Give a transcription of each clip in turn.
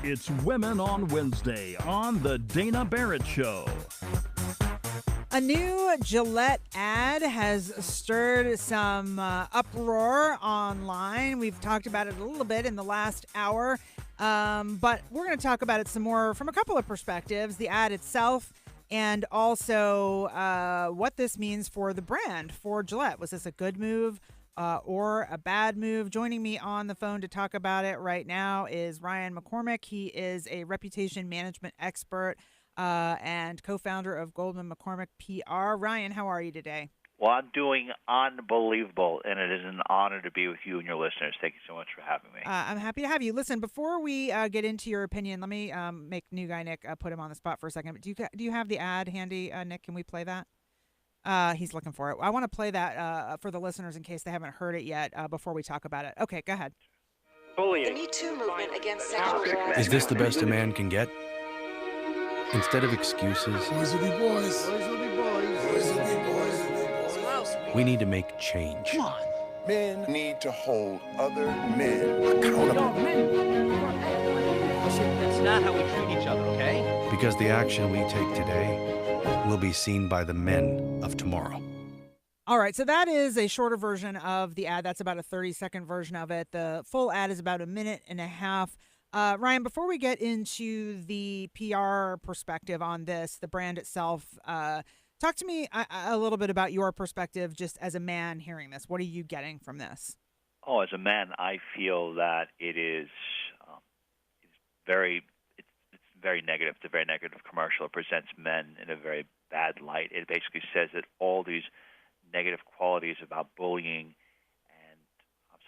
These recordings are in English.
It's Women on Wednesday on The Dana Barrett Show. A new Gillette ad has stirred some uproar online. We've talked about it a little bit in the last hour, but we're going to talk about it some more from a couple of perspectives, the ad itself and also what this means for the brand, for Gillette. Was this a good move or a bad move? Joining me on the phone to talk about it right now is Ryan McCormick. He is a reputation management expert and co-founder of Goldman McCormick PR. Ryan, how are you today? Well, I'm doing unbelievable, and it is an honor to be with you and your listeners. Thank you so much for having me. I'm happy to have you. Listen, before we get into your opinion, let me make new guy Nick put him on the spot for a second. But do you have the ad handy, Nick? Can we play that? He's looking for it. I want to play that for the listeners in case they haven't heard it yet before we talk about it. Okay, go ahead. Bullying. The Me Too movement against sexual harassment. Is this the best a man can get? Instead of excuses, Boys will be boys. Boys will be boys. Boys will be boys. we need to make change. Come on. Men need to hold other men accountable. That's not how we treat each other, okay? Because the action we take today will be seen by the men of tomorrow. All right, so that is a shorter version of the ad. That's about a 30-second version of it. The full ad is about a minute and a half. Ryan, before we get into the PR perspective on this, the brand itself, talk to me a little bit about your perspective just as a man hearing this. What are you getting from this? Oh, as a man, I feel that it is it's very negative. It's a very negative commercial. It presents men in a very bad light. It basically says that all these negative qualities about bullying and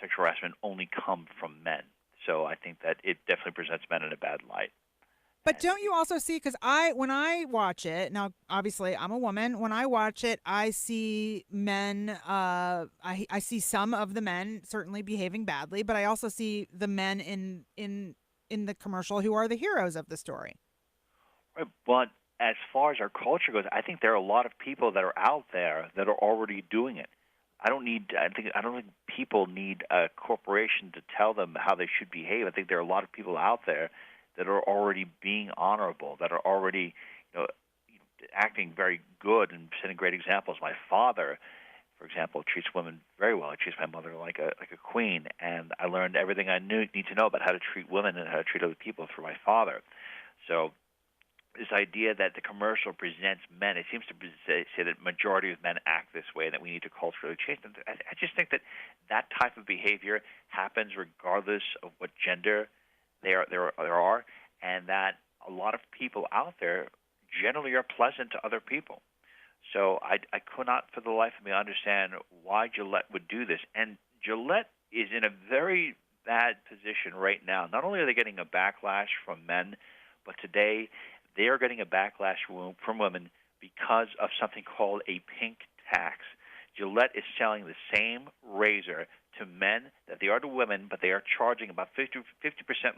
sexual harassment only come from men. So I think that it definitely presents men in a bad light. But don't you also see, because when I watch it, now obviously I'm a woman, when I watch it, I see men, I see some of the men certainly behaving badly, but I also see the men in the commercial who are the heroes of the story. Right, but as far as our culture goes, I think there are a lot of people that are out there that are already doing it. I don't think people need a corporation to tell them how they should behave. I think there are a lot of people out there that are already being honorable, that are already, acting very good and setting great examples. My father, for example, treats women very well. He treats my mother like a queen, and I learned everything I need to know about how to treat women and how to treat other people through my father. So this idea that the commercial presents men, it seems to say that majority of men act this way and that we need to culturally change them. I just think that type of behavior happens regardless of what gender there are, and that a lot of people out there generally are pleasant to other people. So I could not for the life of me understand why Gillette would do this. And Gillette is in a very bad position right now. Not only are they getting a backlash from men, but today they are getting a backlash from women because of something called a pink tax. Gillette is selling the same razor to men that they are to women, but they are charging about 50%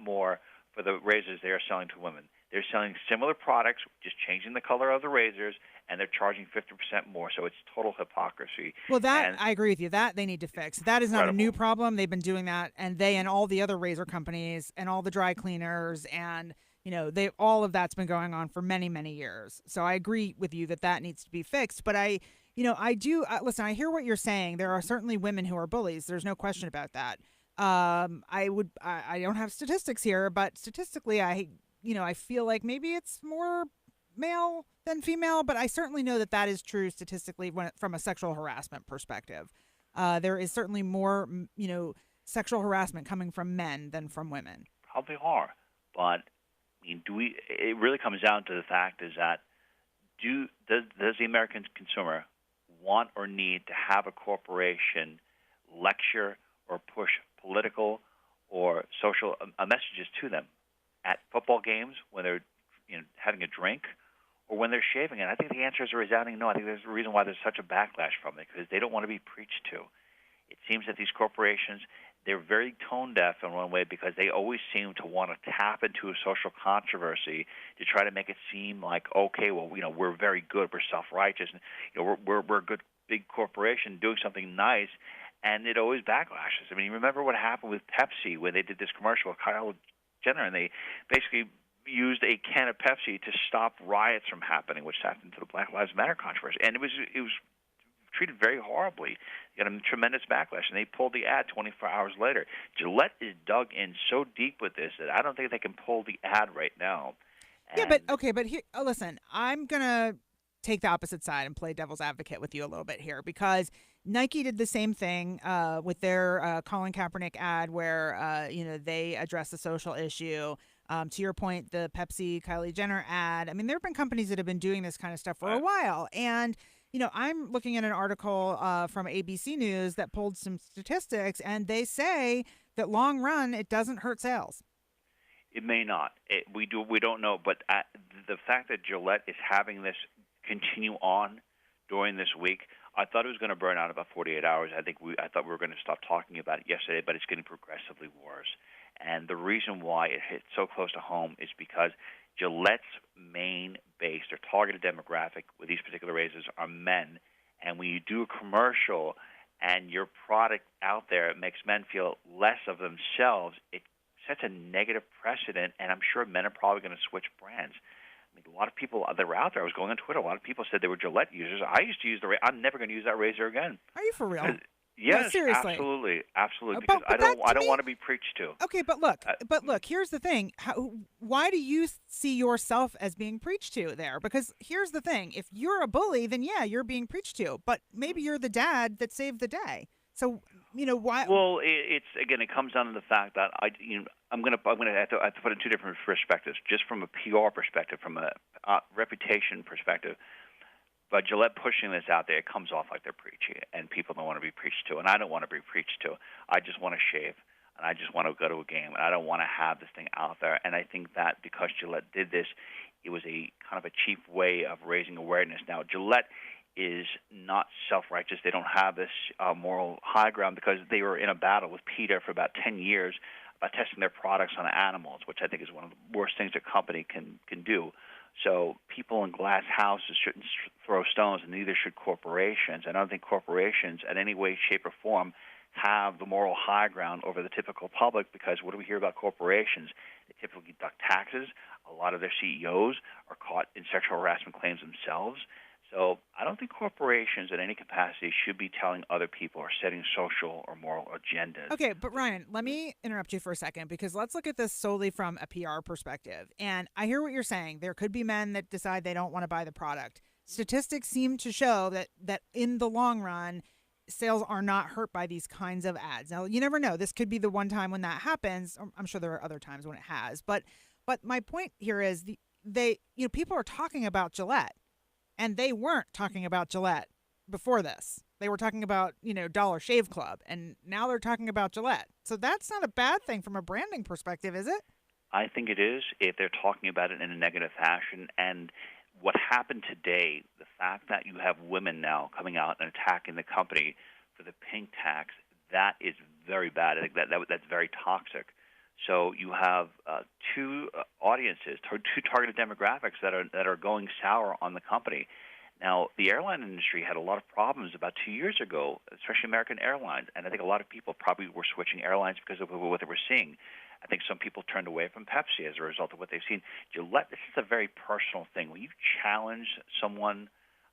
more for the razors they are selling to women. They're selling similar products, just changing the color of the razors, and they're charging 50% more. So it's total hypocrisy. Well, I agree with you. That they need to fix. That is not a new problem. They've been doing that, and they and all the other razor companies and all the dry cleaners and all of that's been going on for many, many years. So I agree with you that needs to be fixed. But I do listen. I hear what you're saying. There are certainly women who are bullies. There's no question about that. I don't have statistics here, but statistically, I feel like maybe it's more male than female. But I certainly know that is true statistically from a sexual harassment perspective. There is certainly more, sexual harassment coming from men than from women. Probably are, but. It really comes down to the fact is that does the American consumer want or need to have a corporation lecture or push political or social messages to them at football games when they're having a drink or when they're shaving? And I think the answer is a resounding no. I think there's a reason why there's such a backlash from it, because they don't want to be preached to. It seems that these corporations, they're very tone deaf in one way because they always seem to want to tap into a social controversy to try to make it seem like, okay, well, we're very good, we're self-righteous, and we're a good big corporation doing something nice, and it always backlashes. I mean, you remember what happened with Pepsi when they did this commercial? Kyle Jenner, and they basically used a can of Pepsi to stop riots from happening, which happened to the Black Lives Matter controversy, and it was treated very horribly. Got a tremendous backlash, and they pulled the ad 24 hours later. Gillette is dug in so deep with this that I don't think they can pull the ad right now. Yeah, but here, listen, I'm gonna take the opposite side and play devil's advocate with you a little bit here, because Nike did the same thing with their Colin Kaepernick ad, where they addressed the social issue. To your point, the Pepsi Kylie Jenner ad. I mean, there have been companies that have been doing this kind of stuff for a while, and I'm looking at an article from ABC News that pulled some statistics, and they say that long run it doesn't hurt sales. It may not. We don't know, but the fact that Gillette is having this continue on during this week, I thought it was going to burn out about 48 hours. I thought we were going to stop talking about it yesterday, but it's getting progressively worse. And the reason why it hit so close to home is because Gillette's main base, their targeted demographic with these particular razors, are men. And when you do a commercial and your product out there makes men feel less of themselves, it sets a negative precedent, and I'm sure men are probably going to switch brands. I mean, a lot of people that were out there, I was going on Twitter, a lot of people said they were Gillette users. I used to use I'm never going to use that razor again. Are you for real? Yes, no, seriously. Absolutely, because but I don't want to be preached to. Okay, but look, here's the thing. Why do you see yourself as being preached to there? Because here's the thing. If you're a bully, then yeah, you're being preached to. But maybe you're the dad that saved the day. So, why? Well, it comes down to the fact that I'm going to have to put it in two different perspectives. Just from a PR perspective, from a reputation perspective. But Gillette pushing this out there, it comes off like they're preaching, and people don't want to be preached to, and I don't want to be preached to. I just want to shave, and I just want to go to a game, and I don't want to have this thing out there. And I think that because Gillette did this, it was a kind of a cheap way of raising awareness. Now, Gillette is not self-righteous. They don't have this moral high ground because they were in a battle with PETA for about 10 years about testing their products on animals, which I think is one of the worst things a company can do. So people in glass houses shouldn't throw stones, and neither should corporations. I don't think corporations in any way, shape, or form have the moral high ground over the typical public, because what do we hear about corporations? They typically deduct taxes. A lot of their CEOs are caught in sexual harassment claims themselves. So I don't think corporations in any capacity should be telling other people or setting social or moral agendas. Okay, but Ryan, let me interrupt you for a second, because let's look at this solely from a PR perspective. And I hear what you're saying. There could be men that decide they don't want to buy the product. Statistics seem to show that in the long run, sales are not hurt by these kinds of ads. Now, you never know. This could be the one time when that happens. I'm sure there are other times when it has. But my point here is people are talking about Gillette. And they weren't talking about Gillette before this. They were talking about, Dollar Shave Club, and now they're talking about Gillette. So that's not a bad thing from a branding perspective, is it? I think it is if they're talking about it in a negative fashion. And what happened today, the fact that you have women now coming out and attacking the company for the pink tax, that is very bad. I think that's very toxic. So you have two audiences, two targeted demographics that are going sour on the company. Now, the airline industry had a lot of problems about 2 years ago, especially American Airlines, and I think a lot of people probably were switching airlines because of what they were seeing. I think some people turned away from Pepsi as a result of what they've seen. Gillette, this is a very personal thing. When you challenge someone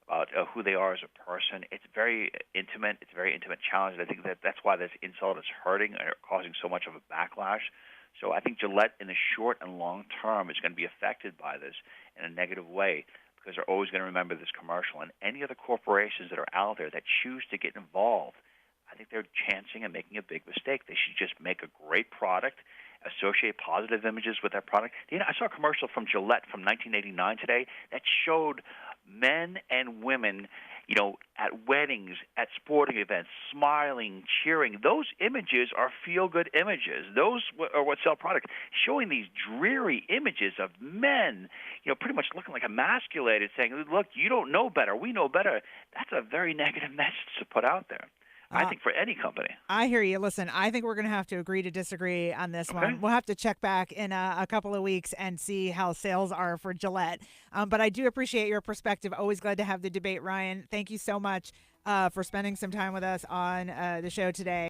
about who they are as a person, it's very intimate. It's a very intimate challenge, and I think that's why this insult is hurting or causing so much of a backlash. So I think Gillette, in the short and long term, is going to be affected by this in a negative way, because they're always going to remember this commercial. And any other corporations that are out there that choose to get involved, I think they're chancing and making a big mistake. They should just make a great product, associate positive images with that product. I saw a commercial from Gillette from 1989 today that showed men and women, at weddings, at sporting events, smiling, cheering. Those images are feel-good images. Those are what sell product. Showing these dreary images of men, pretty much looking like emasculated, saying, look, you don't know better. We know better. That's a very negative message to put out there. I think for any company. I hear you. Listen, I think we're going to have to agree to disagree on this one. We'll have to check back in a couple of weeks and see how sales are for Gillette. But I do appreciate your perspective. Always glad to have the debate, Ryan. Thank you so much for spending some time with us on the show today.